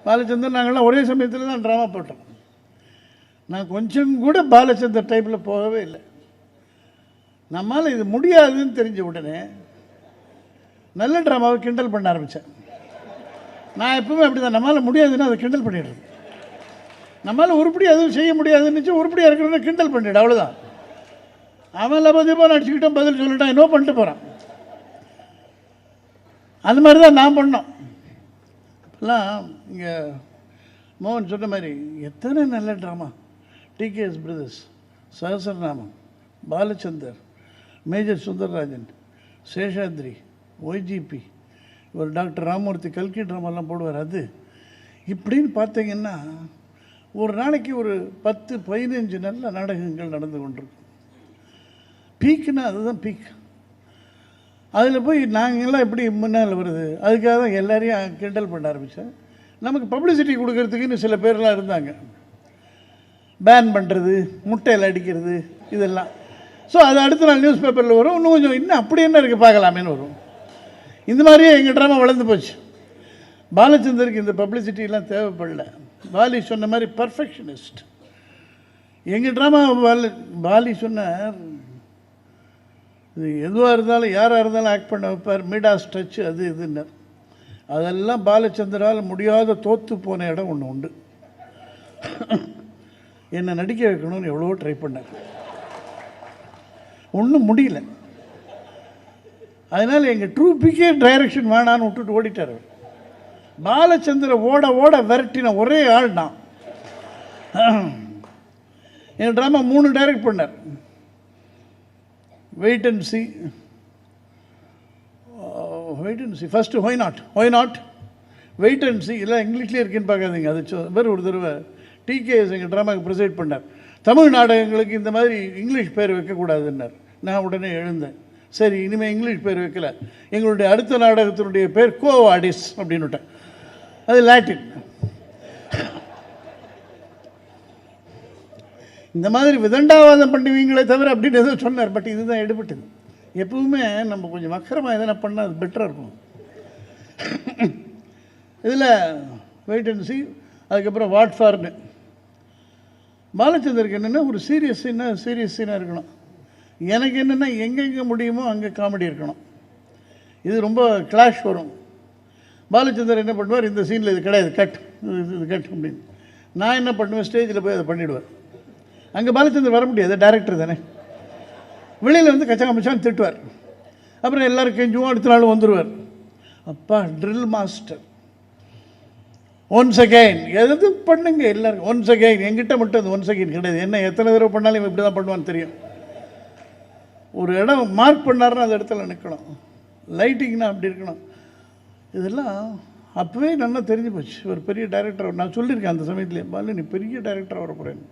பாலச்சந்தர் நாங்கள்லாம் ஒரே சமயத்தில் தான் ட்ராமா போட்டோம். நான் கொஞ்சம் கூட பாலச்சந்தர் டைப்பில் போகவே இல்லை. நம்மால் இது முடியாதுன்னு தெரிஞ்ச உடனே நல்ல ட்ராமாவை கிண்டல் பண்ண ஆரம்பித்தேன். நான் எப்பவுமே அப்படி தான், நம்மளால் முடியாதுன்னு அதை கிண்டல் பண்ணிடுறது. நம்மளால் உருப்படி எதுவும் செய்ய முடியாதுன்னு உருப்படியாக இருக்கிறவன கிண்டல் பண்ணிவிடு, அவ்வளோதான். அவன் லபதிப்பாக நடிச்சுக்கிட்டோம், பதில் சொல்லிட்டான், இன்னும் பண்ணிட்டு போகிறான். அது மாதிரி தான் நான் பண்ணோம். அப்போல்லாம் இங்கே மோகன் சொன்ன மாதிரி எத்தனை நல்ல drama, TKS brothers, Sahasranamam, Balachander, major Sundararajan, Seshadri, YGP, ஒரு டாக்டர் ராமமூர்த்தி கல்கி ட்ராமாலாம் போடுவார். அது இப்படின்னு பார்த்தீங்கன்னா ஒரு நாளைக்கு ஒரு 10-15 நல்ல நாடகங்கள் நடந்து கொண்டிருக்கும். பீக்குன்னா அதுதான் பீக். அதில் போய் நாங்கள்லாம் எப்படி முன்னால் வருது, அதுக்காக தான் எல்லாரையும் கிண்டல் பண்ண ஆரம்பித்தேன். நமக்கு பப்ளிசிட்டி கொடுக்கறதுக்குன்னு சில பேர்லாம் இருந்தாங்க. பேன் பண்ணுறது, முட்டையில் அடிக்கிறது, இதெல்லாம். ஸோ அது அடுத்த நாள் நியூஸ் பேப்பரில் வரும். இன்னும் கொஞ்சம் இன்னும் அப்படி என்ன இருக்குது பார்க்கலாமேன்னு வரும். இந்த மாதிரியே எங்கள் ட்ராமா வளர்ந்து போச்சு. பாலச்சந்தருக்கு இந்த பப்ளிசிட்டிலாம் தேவைப்படல. பாலி சொன்ன மாதிரி பர்ஃபெக்ஷனிஸ்ட். எங்கள் ட்ராமா பாலி சொன்னார், இது எதுவாக இருந்தாலும் யாராக இருந்தாலும் ஆக்ட் பண்ண வைப்பார், மீடாஸ் டச் அது இதுன்னு. அதெல்லாம் பாலச்சந்தரால் முடியாத தோற்று போன இடம் ஒன்று உண்டு. என்னை நடிக்க வைக்கணும்னு எவ்வளவோ ட்ரை பண்ணார், ஒன்றும் முடியல. அதனால் எங்கள் ட்ரூப்பிக்கே டைரக்ஷன் வேணான்னு விட்டுட்டு ஓடிட்டார். பாலச்சந்திர ஓட ஓட விரட்டின ஒரே ஆள் நான். என் ட்ராமா 3 டைரக்ட் பண்ணார். Wait and see, first why not, wait and see. இல்லை இங்கிலீஷ்லேயே இருக்குன்னு பார்க்காதீங்க, அது வேறு ஒரு தடவை டிகேஎஸ் எங்கள் ட்ராமாவுக்கு ப்ரிசைட் பண்ணார். தமிழ் நாடகங்களுக்கு இந்த மாதிரி இங்கிலீஷ் பேர் வைக்கக்கூடாதுன்னார். நான் உடனே எழுந்தேன், சரி இனிமேல் இங்கிலீஷ் பேர் வைக்கல, எங்களுடைய அடுத்த நாடகத்தினுடைய பேர் கோ வாடிஸ் அப்படின்னு விட்டேன். அது லாட்டின். இந்த மாதிரி விதண்டாவாதம் பண்ணுவீங்களே தவிர அப்படின்னு ஏதோ சொன்னார். பட் இதுதான் எடுபட்டது. எப்பவுமே நம்ம கொஞ்சம் வக்கரமாக எதனா பண்ணால் அது பெட்டராக இருக்கும். இதில் வெயிட் அண்ட் சி, அதுக்கப்புறம் வாட் ஃபார்னு. பாலச்சந்தருக்கு என்னென்னா ஒரு சீரியஸ் சீனாக இருக்கணும். எனக்கு என்னென்னா எங்கெங்கே முடியுமோ அங்கே காமெடி இருக்கணும். இது ரொம்ப கிளாஷ் வரும். பாலச்சந்தர் என்ன பண்ணுவார், இந்த சீனில் இது கிடையாது, கட், இது கட் அப்படின்னு. நான் என்ன பண்ணுவேன், ஸ்டேஜில் போய் அதை பண்ணிவிடுவேன். அங்கே பாலச்சந்தர் வர முடியாது, டைரக்டர் தானே. வெளியில் வந்து கச்சாமச்சான்னு திட்டுவார். அப்புறம் எல்லோரும் கெஞ்சுவோம், அடுத்த நாள் வந்துடுவார். அப்பா ட்ரில் மாஸ்டர். ஒன்ஸ் அகெயின் எது பண்ணுங்க எல்லாருக்கும் ஒன்ஸ் அகெயின். எங்கிட்ட மட்டும் அந்த ஒன்ஸ் அகெயின் கிடையாது. என்ன எத்தனை தடவை பண்ணாலும் இவன் இப்படி தான் பண்ணுவான்னு தெரியும். ஒரு இடம் மார்க் பண்ணாருன்னா அந்த இடத்துல நிற்கணும். லைட்டிங்னா அப்படி இருக்கணும். இதெல்லாம் அப்போவே நல்லா தெரிஞ்சு போச்சு. ஒரு பெரிய டைரக்டர் நான் சொல்லியிருக்கேன் அந்த சமயத்துலேயே, பாலு நீ பெரிய டைரக்டராக வர போகிறேன்.